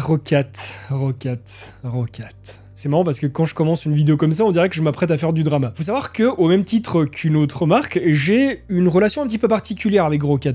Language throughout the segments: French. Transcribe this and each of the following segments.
Rocat. C'est marrant parce que quand je commence une vidéo comme ça, on dirait que je m'apprête à faire du drama. Faut savoir que, au même titre qu'une autre marque, j'ai une relation un petit peu particulière avec Rocat.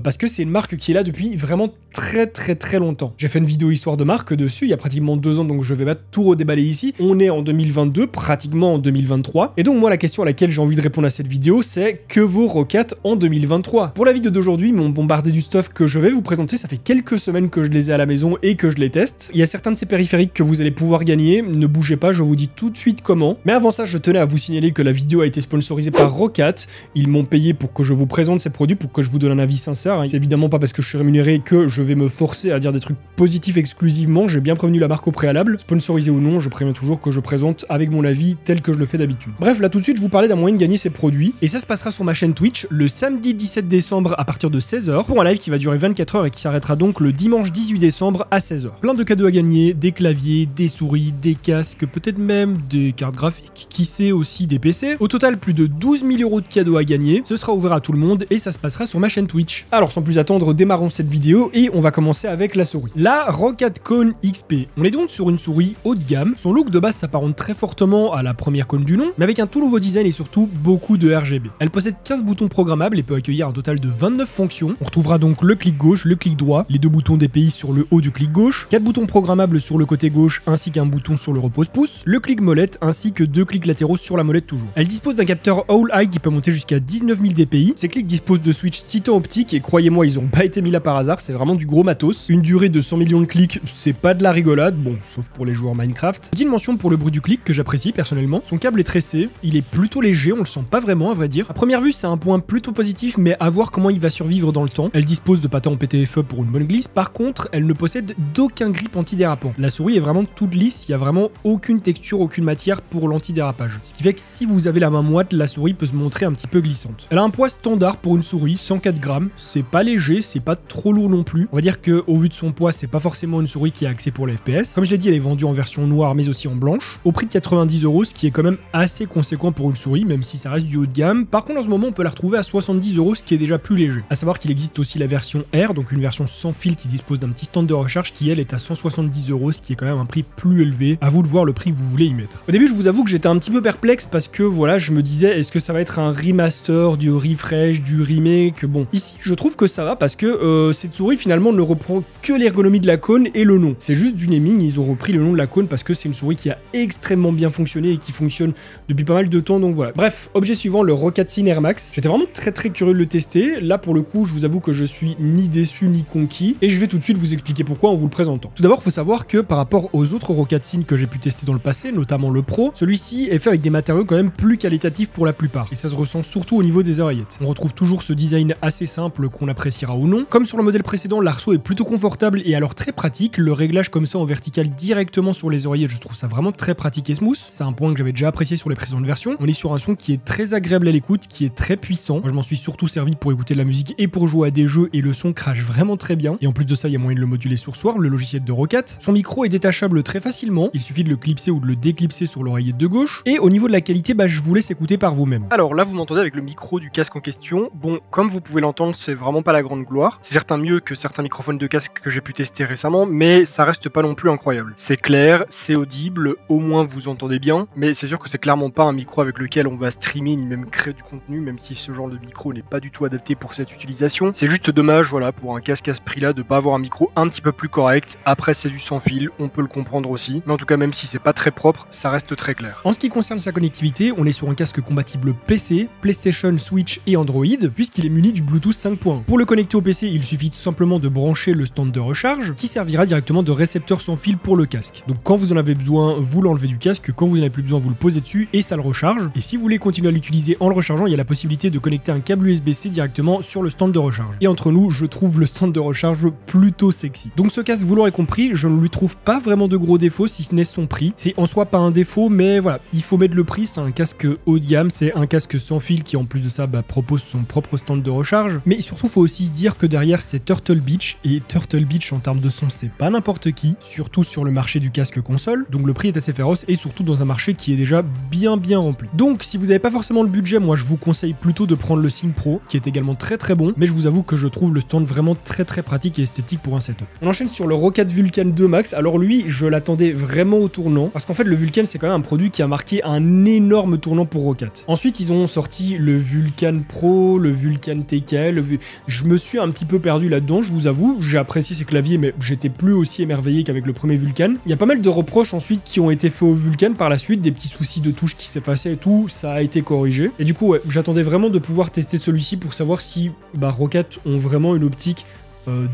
Parce que c'est une marque qui est là depuis vraiment très longtemps. J'ai fait une vidéo histoire de marque dessus il y a pratiquement 2 ans, donc je vais pas tout redéballer ici. On est en 2022, pratiquement en 2023. Et donc moi, la question à laquelle j'ai envie de répondre à cette vidéo, c'est que vaut Rocat en 2023? Pour la vidéo d'aujourd'hui, ils m'ont bombardé du stuff que je vais vous présenter. Ça fait quelques semaines que je les ai à la maison et que je les teste. Il y a certains de ces périphériques que vous allez pouvoir gagner. Ne bougez pas, je vous dis tout de suite comment. Mais avant ça, je tenais à vous signaler que la vidéo a été sponsorisée par Rocat. Ils m'ont payé pour que je vous présente ces produits, pour que je vous donne un avis sincère. C'est évidemment pas parce que je suis rémunéré que je vais me forcer à dire des trucs positifs exclusivement. J'ai bien prévenu la marque au préalable. Sponsorisé ou non, je préviens toujours que je présente avec mon avis tel que je le fais d'habitude. Bref, là tout de suite, je vous parlais d'un moyen de gagner ces produits. Et ça se passera sur ma chaîne Twitch le samedi 17 décembre à partir de 16h pour un live qui va durer 24 heures et qui s'arrêtera donc le dimanche 18 décembre à 16h. Plein de cadeaux à gagner, des claviers, des souris, des casques, peut-être même des cartes graphiques, qui sait aussi des PC. Au total, plus de 12 000 € de cadeaux à gagner. Ce sera ouvert à tout le monde et ça se passera sur ma chaîne Twitch. Alors sans plus attendre, démarrons cette vidéo et on va commencer avec la souris. La Rocat Kone XP. On est donc sur une souris haut de gamme. Son look de base s'apparente très fortement à la première Kone du nom, mais avec un tout nouveau design et surtout beaucoup de RGB. Elle possède 15 boutons programmables et peut accueillir un total de 29 fonctions. On retrouvera donc le clic gauche, le clic droit, les 2 boutons DPI sur le haut du clic gauche, 4 boutons programmables sur le côté gauche ainsi qu'un bouton sur le repose-pouce, le clic molette ainsi que 2 clics latéraux sur la molette toujours. Elle dispose d'un capteur All Eye qui peut monter jusqu'à 19 000 DPI. Ces clics disposent de switch Titan optique et croyez-moi, ils ont pas été mis là par hasard, c'est vraiment du gros matos. Une durée de 100 millions de clics, c'est pas de la rigolade, bon, sauf pour les joueurs Minecraft. Petite mention pour le bruit du clic que j'apprécie personnellement. Son câble est tressé, il est plutôt léger, on le sent pas vraiment à vrai dire. À première vue, c'est un point plutôt positif, mais à voir comment il va survivre dans le temps. Elle dispose de patins en PTFE pour une bonne glisse, par contre, elle ne possède d'aucun grip antidérapant. La souris est vraiment toute lisse, il y a vraiment aucune texture, aucune matière pour l'antidérapage. Ce qui fait que si vous avez la main moite, la souris peut se montrer un petit peu glissante. Elle a un poids standard pour une souris, 104 grammes, c'est pas léger, c'est pas trop lourd non plus. On va dire que au vu de son poids, c'est pas forcément une souris qui est axée pour les FPS. Comme je l'ai dit, elle est vendue en version noire mais aussi en blanche, au prix de 90 €, ce qui est quand même assez conséquent pour une souris, même si ça reste du haut de gamme. Par contre, en ce moment, on peut la retrouver à 70 €, ce qui est déjà plus léger. À savoir qu'il existe aussi la version R, donc une version sans fil qui dispose d'un petit stand de recharge qui elle est à 170 €, ce qui est quand même un prix plus élevé. À vous de voir le prix que vous voulez y mettre. Au début, je vous avoue que j'étais un petit peu perplexe parce que voilà, je me disais, est-ce que ça va être un remaster, du refresh, du remake? Bon, ici, je trouve que ça va parce que cette souris finalement ne reprend que l'ergonomie de la Kone et le nom. C'est juste du naming, ils ont repris le nom de la Kone parce que c'est une souris qui a extrêmement bien fonctionné et qui fonctionne depuis pas mal de temps, donc voilà. Bref, objet suivant, le Rocat Cine Air Max. J'étais vraiment très curieux de le tester. Là, pour le coup, je vous avoue que je suis ni déçu ni conquis et je vais tout de suite vous expliquer pourquoi en vous le présentant. Tout d'abord, il faut savoir que par rapport aux autres Rocat Cine que j'ai pu tester dans le passé, notamment le Pro, celui-ci est fait avec des matériaux quand même plus qualitatifs pour la plupart et ça se ressent surtout au niveau des oreillettes. On retrouve toujours ce design assez simple qu'on appréciera ou non. Comme sur le modèle précédent, l'arceau est plutôt confortable et alors très pratique. Le réglage comme ça en vertical directement sur les oreillettes, je trouve ça vraiment très pratique et smooth. C'est un point que j'avais déjà apprécié sur les précédentes versions. On est sur un son qui est très agréable à l'écoute, qui est très puissant. Moi, je m'en suis surtout servi pour écouter de la musique et pour jouer à des jeux et le son crache vraiment très bien. Et en plus de ça, il y a moyen de le moduler sur Swarm, le logiciel de Rocat. Son micro est détachable très facilement. Il suffit de le clipser ou de le déclipser sur l'oreillette de gauche. Et au niveau de la qualité, je vous laisse écouter par vous-même. Alors là, vous m'entendez avec le micro du casque en question. Bon, comme vous pouvez l'entendre, c'est vraiment pas la grande gloire. C'est certain mieux que certains microphones de casque que j'ai pu tester récemment, mais ça reste pas non plus incroyable. C'est clair, c'est audible, au moins vous entendez bien, mais c'est sûr que c'est clairement pas un micro avec lequel on va streamer ni même créer du contenu, même si ce genre de micro n'est pas du tout adapté pour cette utilisation. C'est juste dommage, voilà, pour un casque à ce prix-là, de pas avoir un micro un petit peu plus correct. Après, c'est du sans fil, on peut le comprendre aussi, mais en tout cas, même si c'est pas très propre, ça reste très clair. En ce qui concerne sa connectivité, on est sur un casque compatible PC, PlayStation, Switch et Android, puisqu'il est muni du Bluetooth 5.1. Pour le connecter au PC, il suffit tout simplement de brancher le stand de recharge, qui servira directement de récepteur sans fil pour le casque. Donc quand vous en avez besoin, vous l'enlevez du casque, quand vous n'en avez plus besoin, vous le posez dessus et ça le recharge. Et si vous voulez continuer à l'utiliser en le rechargeant, il y a la possibilité de connecter un câble USB-C directement sur le stand de recharge. Et entre nous, je trouve le stand de recharge plutôt sexy. Donc ce casque, vous l'aurez compris, je ne lui trouve pas vraiment de gros défauts, si ce n'est baisse son prix. C'est en soi pas un défaut, mais voilà, il faut mettre le prix. C'est un casque haut de gamme, c'est un casque sans fil qui en plus de ça propose son propre stand de recharge. Mais surtout, faut aussi se dire que derrière c'est Turtle Beach, et Turtle Beach en termes de son, c'est pas n'importe qui, surtout sur le marché du casque console. Donc le prix est assez féroce et surtout dans un marché qui est déjà bien rempli. Donc si vous n'avez pas forcément le budget, moi je vous conseille plutôt de prendre le Sync Pro, qui est également très bon, mais je vous avoue que je trouve le stand vraiment très pratique et esthétique pour un setup. On enchaîne sur le Roccat Vulcan 2 Max. Alors lui, je l'attendais vraiment au tournant, parce qu'en fait le Vulcan c'est quand même un produit qui a marqué un énorme tournant pour Roccat. Ensuite ils ont sorti le Vulcan Pro, le Vulcan TKL, je me suis un petit peu perdu là-dedans, je vous avoue, j'ai apprécié ces claviers, mais j'étais plus aussi émerveillé qu'avec le premier Vulcan. Il y a pas mal de reproches ensuite qui ont été faits au Vulcan par la suite, des petits soucis de touche qui s'effaçaient et tout, ça a été corrigé. Et du coup, ouais, j'attendais vraiment de pouvoir tester celui-ci pour savoir si Roccat ont vraiment une optique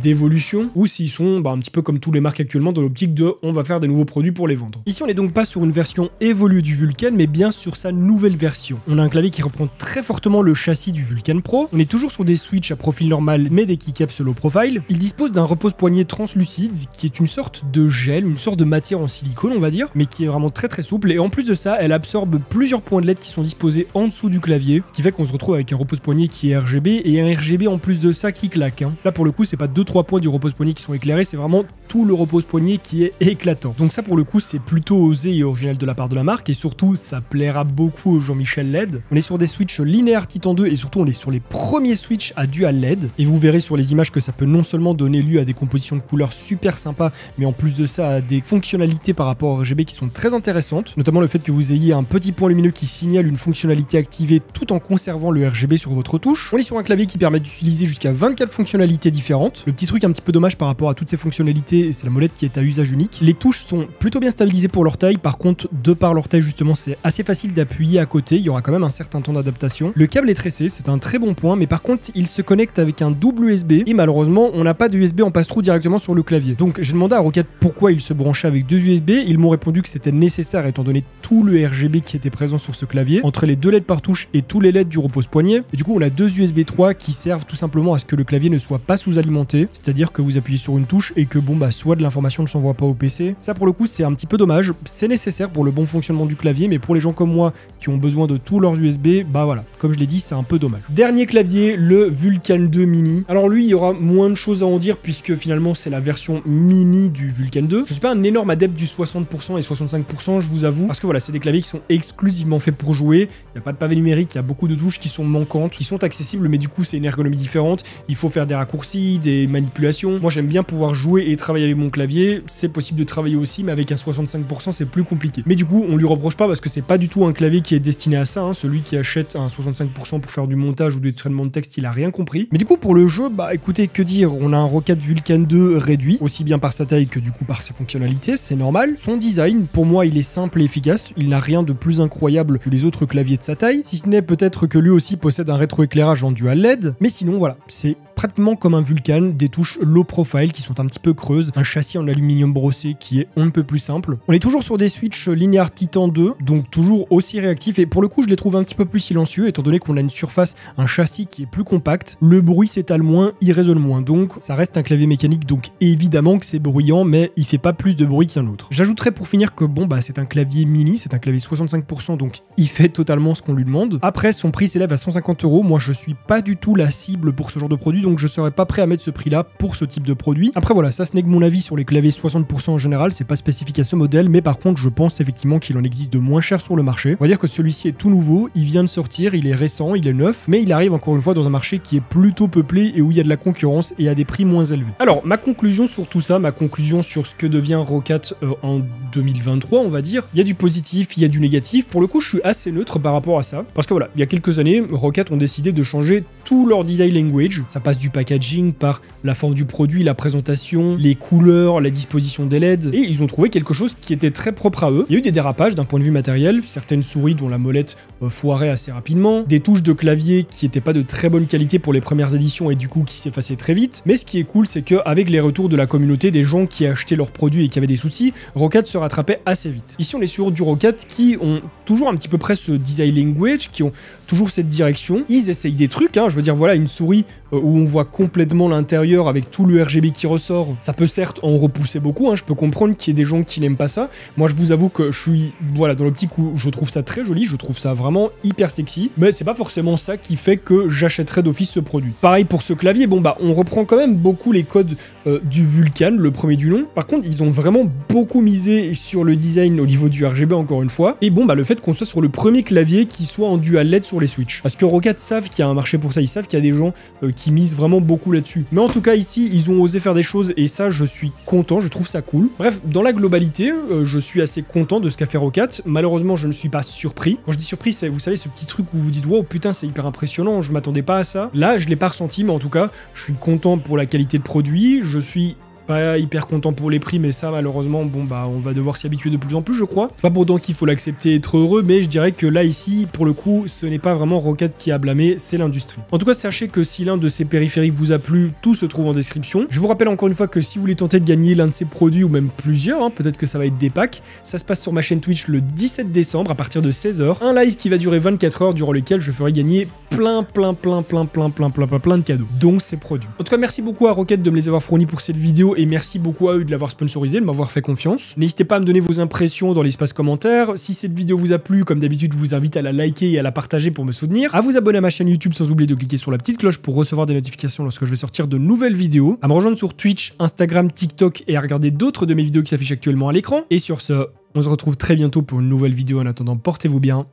d'évolution, ou s'ils sont un petit peu comme tous les marques actuellement dans l'optique de on va faire des nouveaux produits pour les vendre. Ici on n'est donc pas sur une version évoluée du Vulcan, mais bien sur sa nouvelle version. On a un clavier qui reprend très fortement le châssis du Vulcan Pro, on est toujours sur des switches à profil normal mais des keycaps low profile. Il dispose d'un repose-poignet translucide qui est une sorte de gel, une sorte de matière en silicone on va dire, mais qui est vraiment très souple, et en plus de ça elle absorbe plusieurs points de LED qui sont disposés en dessous du clavier, ce qui fait qu'on se retrouve avec un repose-poignet qui est RGB, et un RGB en plus de ça qui claque. Là pour le coup c'est pas 2-3 points du repose-poignet qui sont éclairés, c'est vraiment tout le repose-poignet qui est éclatant. Donc ça pour le coup c'est plutôt osé et original de la part de la marque, et surtout ça plaira beaucoup au Jean-Michel LED. On est sur des switches linéaires Titan 2 et surtout on est sur les premiers switches à dual LED, et vous verrez sur les images que ça peut non seulement donner lieu à des compositions de couleurs super sympas, mais en plus de ça à des fonctionnalités par rapport au RGB qui sont très intéressantes, notamment le fait que vous ayez un petit point lumineux qui signale une fonctionnalité activée tout en conservant le RGB sur votre touche. On est sur un clavier qui permet d'utiliser jusqu'à 24 fonctionnalités différentes. Le petit truc un petit peu dommage par rapport à toutes ces fonctionnalités, c'est la molette qui est à usage unique. Les touches sont plutôt bien stabilisées pour leur taille, par contre de par leur taille justement c'est assez facile d'appuyer à côté, il y aura quand même un certain temps d'adaptation. Le câble est tressé, c'est un très bon point, mais par contre il se connecte avec un double USB, et malheureusement on n'a pas de USB en passe-trou directement sur le clavier. Donc j'ai demandé à Roccat pourquoi il se branchait avec deux USB, ils m'ont répondu que c'était nécessaire étant donné tout le RGB qui était présent sur ce clavier, entre les deux LED par touche et tous les LED du repose-poignet, et du coup on a deux USB 3 qui servent tout simplement à ce que le clavier ne soit pas sous-alimenté, c'est-à-dire que vous appuyez sur une touche et que soit de l'information ne s'envoie pas au PC. Ça pour le coup c'est un petit peu dommage, c'est nécessaire pour le bon fonctionnement du clavier, mais pour les gens comme moi qui ont besoin de tous leurs USB, voilà, comme je l'ai dit, c'est un peu dommage. Dernier clavier, le Vulcan 2 Mini. Alors lui il y aura moins de choses à en dire puisque finalement c'est la version mini du Vulcan 2. Je suis pas un énorme adepte du 60% et 65%, je vous avoue, parce que voilà, c'est des claviers qui sont exclusivement faits pour jouer, il n'y a pas de pavé numérique, il y a beaucoup de touches qui sont manquantes, qui sont accessibles, mais du coup c'est une ergonomie différente, il faut faire des raccourcis, des manipulations. Moi j'aime bien pouvoir jouer et travailler avec mon clavier, c'est possible de travailler aussi, mais avec un 65% c'est plus compliqué. Mais du coup on lui reproche pas parce que c'est pas du tout un clavier qui est destiné à ça, celui qui achète un 65% pour faire du montage ou du traitement de texte, il a rien compris. Mais du coup pour le jeu, écoutez, que dire, on a un Roccat Vulcan 2 réduit, aussi bien par sa taille que du coup par ses fonctionnalités, c'est normal. Son design, pour moi il est simple et efficace, il n'a rien de plus incroyable que les autres claviers de sa taille, si ce n'est peut-être que lui aussi possède un rétroéclairage en dual LED, mais sinon voilà, c'est pratiquement comme un Vulcan, des touches low profile qui sont un petit peu creuses, un châssis en aluminium brossé qui est on ne peut plus simple. On est toujours sur des switches linéaires Titan 2, donc toujours aussi réactifs, et pour le coup je les trouve un petit peu plus silencieux étant donné qu'on a une surface, un châssis qui est plus compact, le bruit s'étale moins, il résonne moins, donc ça reste un clavier mécanique, donc évidemment que c'est bruyant, mais il fait pas plus de bruit qu'un autre. J'ajouterais pour finir que c'est un clavier mini, c'est un clavier 65%, donc il fait totalement ce qu'on lui demande. Après son prix s'élève à 150 €, moi je suis pas du tout la cible pour ce genre de produit, donc je serais pas prêt à mettre ce prix là pour ce type de produit. Après voilà, ça ce n'est que mon avis sur les claviers 60% en général, c'est pas spécifique à ce modèle, mais par contre je pense effectivement qu'il en existe de moins cher sur le marché. On va dire que celui-ci est tout nouveau, il vient de sortir, il est récent, il est neuf, mais il arrive encore une fois dans un marché qui est plutôt peuplé et où il y a de la concurrence et à des prix moins élevés. Alors ma conclusion sur tout ça, ma conclusion sur ce que devient Roccat en 2023, on va dire, il y a du positif, il y a du négatif. Pour le coup je suis assez neutre par rapport à ça, parce que voilà, il y a quelques années Roccat ont décidé de changer tout leur design language, ça passe du packaging par la forme du produit, la présentation, les couleurs, la disposition des LED, et ils ont trouvé quelque chose qui était très propre à eux. Il y a eu des dérapages d'un point de vue matériel, certaines souris dont la molette foirait assez rapidement, des touches de clavier qui n'étaient pas de très bonne qualité pour les premières éditions et du coup qui s'effaçaient très vite, mais ce qui est cool c'est qu'avec les retours de la communauté, des gens qui achetaient leurs produits et qui avaient des soucis, Roccat se rattrapait assez vite. Ici on est sur du Roccat qui ont toujours un petit peu près ce design language, qui ont toujours cette direction. Ils essayent des trucs, hein, je veux dire, voilà, une souris où on voit complètement l'intérieur avec tout le RGB qui ressort. Ça peut certes en repousser beaucoup, hein, je peux comprendre qu'il y ait des gens qui n'aiment pas ça. Moi, je vous avoue que je suis, voilà, dans l'optique où je trouve ça très joli, je trouve ça vraiment hyper sexy, mais c'est pas forcément ça qui fait que j'achèterais d'office ce produit. Pareil pour ce clavier, bon bah, on reprend quand même beaucoup les codes du Vulcan, le premier du nom. Par contre, ils ont vraiment beaucoup misé sur le design au niveau du RGB, encore une fois. Et bon, bah, le fait qu'on soit sur le premier clavier qui soit en dual LED sur les Switch. Parce que Roccat savent qu'il y a un marché pour ça, ils savent qu'il y a des gens qui misent vraiment beaucoup là-dessus. Mais en tout cas, ici, ils ont osé faire des choses et ça, je suis content, je trouve ça cool. Bref, dans la globalité, je suis assez content de ce qu'a fait Roccat. Malheureusement, je ne suis pas surpris. Quand je dis surpris, c'est, vous savez, ce petit truc où vous dites, wow, putain, c'est hyper impressionnant, je m'attendais pas à ça. Là, je l'ai pas ressenti, mais en tout cas, je suis content pour la qualité de produit, je suis pas hyper content pour les prix, mais ça, malheureusement, bon, bah, on va devoir s'y habituer de plus en plus, je crois. C'est pas pour autant qu'il faut l'accepter et être heureux, mais je dirais que là, ici, pour le coup, ce n'est pas vraiment Roccat qui a blâmé, c'est l'industrie. En tout cas, sachez que si l'un de ces périphériques vous a plu, tout se trouve en description. Je vous rappelle encore une fois que si vous voulez tenter de gagner l'un de ces produits, ou même plusieurs, hein, peut-être que ça va être des packs, ça se passe sur ma chaîne Twitch le 17 décembre, à partir de 16h. Un live qui va durer 24 heures, durant lequel je ferai gagner plein de cadeaux, dont ces produits. En tout cas, merci beaucoup à Roccat de me les avoir fournis pour cette vidéo, et merci beaucoup à eux de l'avoir sponsorisé, de m'avoir fait confiance. N'hésitez pas à me donner vos impressions dans l'espace commentaire. Si cette vidéo vous a plu, comme d'habitude, je vous invite à la liker et à la partager pour me soutenir, à vous abonner à ma chaîne YouTube sans oublier de cliquer sur la petite cloche pour recevoir des notifications lorsque je vais sortir de nouvelles vidéos, à me rejoindre sur Twitch, Instagram, TikTok et à regarder d'autres de mes vidéos qui s'affichent actuellement à l'écran. Et sur ce, on se retrouve très bientôt pour une nouvelle vidéo. En attendant, portez-vous bien.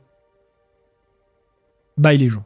Bye les gens.